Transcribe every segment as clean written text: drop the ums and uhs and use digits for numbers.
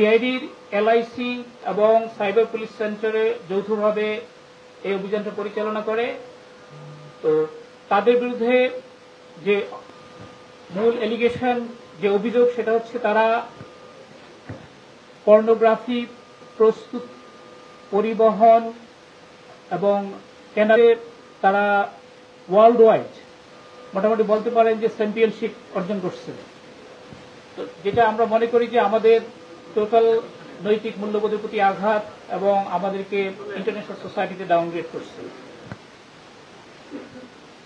সিআইডির এলআইসি এবং cyber police সেন্টারে যৌথভাবে এই অভিযানটা পরিচালনা করে। তো তাদের বিরুদ্ধে যে মূল এলিগেশন, যে অভিযোগ, সেটা হচ্ছে তারা পর্নোগ্রাফি প্রস্তুত, পরিবহন এবং কেনারে তারা ওয়ার্ল্ড ওয়াইড মোটামুটি বলতে পারেন যে চ্যাম্পিয়নশিপ অর্জন করছে। তো যেটা আমরা মনে করি যে আমাদের টোটাল নৈতিক মূল্যবোধের প্রতি আঘাত এবং আমাদেরকে ইন্টারন্যাশনাল সোসাইটিতে ডাউনগ্রেড করছে।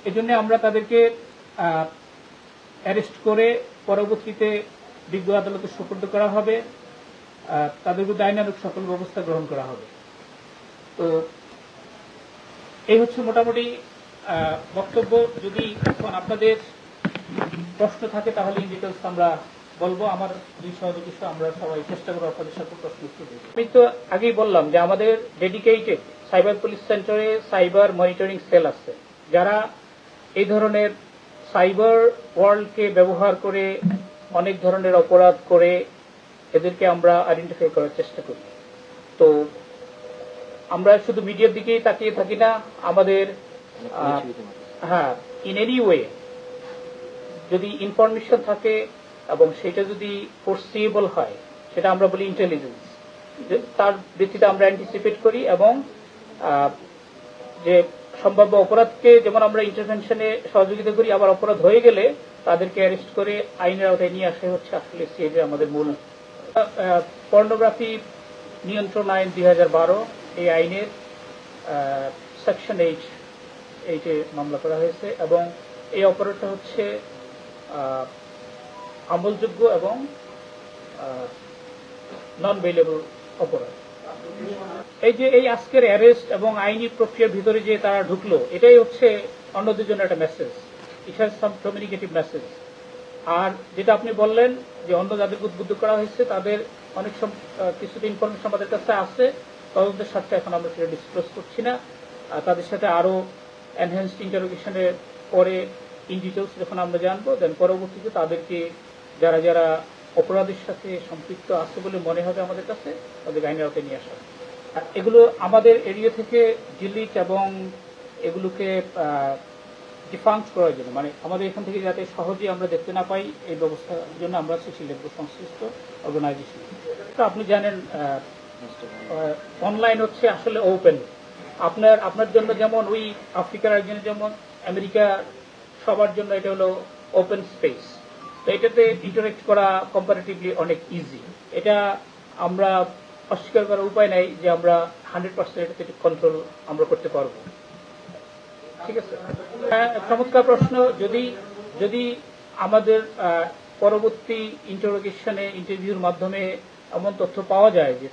এজন্য আমরা তাদেরকে অ্যারেস্ট করে পরবর্তীতে বিজ্ঞ আদালতে সোপর্দ করা হবে, তাদের বিরুদ্ধে আইনানুগ সকল ব্যবস্থা গ্রহণ করা হবে। তো এই হচ্ছে মোটামুটি বক্তব্য। যদি এখন আপনাদের প্রশ্ন থাকে তাহলে ইন ডিটেলস আমরা বলবো। আমার দুই সহযোগী আমরা সবাই চেষ্টা করবো আপনাদের সকল প্রশ্ন উত্তর দিতে। আমি তো আগেই বললাম যে আমাদের ডেডিকেটেড সাইবার পুলিশ সেন্টারে সাইবার মনিটরিং সেল আছে, যারা এই ধরনের সাইবার ওয়ার্ল্ডকে ব্যবহার করে অনেক ধরনের অপরাধ করে এদেরকে আমরা আইডেন্টিফাই করার চেষ্টা করি। তো আমরা শুধু মিডিয়ার দিকেই তাকিয়ে থাকি না, আমাদের ইন এনি ওয়ে যদি ইনফরমেশন থাকে এবং সেটা যদি ফোরসিয়েবল হয়, সেটা আমরা বলি ইন্টেলিজেন্স, তার ভিত্তিতে আমরা অ্যান্টিসিপেট করি এবং যে সম্ভাব্য অপরাধকে যেমন আমরা ইন্টারভেনশনে সহযোগিতা করি, আবার অপরাধ হয়ে গেলে তাদেরকে অ্যারেস্ট করে আইনের আওতায় নিয়ে আসা হচ্ছে আসলে সিআইডি আমাদের মূল। পর্নোগ্রাফি নিয়ন্ত্রণ আইন 2012, এই আইনের সেকশন 8 মামলা করা হয়েছে এবং এই অপরাধটা হচ্ছে আমলযোগ্য এবং নন বেইলেবল অপরাধ। এই আজকের অ্যারেস্ট এবং আইনি প্রক্রিয়ার ভিতরে যে তারা ঢুকলো, এটাই হচ্ছে অন্যদের জন্য একটা message. It has some communicative message. আর যেটা আপনি বললেন যে অন্য যাদেরকে উদ্বুদ্ধ করা হয়েছে তাদের অনেক কিছুটা ইনফরমেশন আমাদের কাছে আছে, তদন্তের স্বার্থে এখন আমরা সেটা ডিসক্লোজ করছি না। তাদের সাথে আরো এনহ্যান্সড ইন্টারোগেশনের পরে ইন ডিটেলস যখন আমরা জানবো, দেন পরবর্তীতে তাদেরকে যারা যারা অপরাধের সাথে সম্পৃক্ত আছে বলে মনে হবে আমাদের কাছে, তাদের আইনের আওতায় নিয়ে আসা। এগুলো আমাদের এরিয়া থেকে ডিলিট এবং এগুলোকে ডিফাঙ্ক করার জন্য, মানে আমাদের এখান থেকে যাতে সহজেই আমরা দেখতে না পাই, এই ব্যবস্থার জন্য আমরা চিঠি লিখব সংশ্লিষ্ট অর্গানাইজেশন। তো আপনি জানেন অনলাইন হচ্ছে আসলে ওপেন। আপনার জন্য যেমন ওই আফ্রিকার একজনের যেমন আমেরিকা, সবার জন্য এটা হলো ওপেন স্পেস। তো এটাতে ইন্টারেক্ট করা কম্পারেটিভলি অনেক ইজি। এটা আমরা অস্বীকার করার উপায় নাই যে আমরা 100% এটাতে কন্ট্রোল আমরা করতে পারবো। ঠিক আছে, চমৎকার প্রশ্ন। যদি আমাদের পরবর্তী ইন্টারোগেশনে, ইন্টারভিউর মাধ্যমে এমন তথ্য পাওয়া যায় যে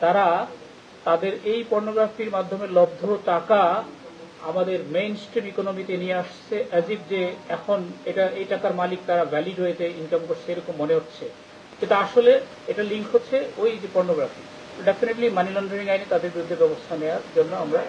তাদের এই পর্নোগ্রাফির মাধ্যমে লব্ধ টাকা আমাদের মেইন স্ট্রিম ইকোনমিতে নিয়ে আসছে, অ্যাজ ইফ যে এখন এই টাকার মালিক তারা ভ্যালিড ওয়েতে ইনকাম করছে এরকম মনে হচ্ছে, কিন্তু আসলে এটা লিঙ্ক হচ্ছে ওই যে পর্নোগ্রাফি, ডেফিনেটলি মানি লন্ডারিং আইনে তাদের বিরুদ্ধে ব্যবস্থা নেওয়ার জন্য আমরা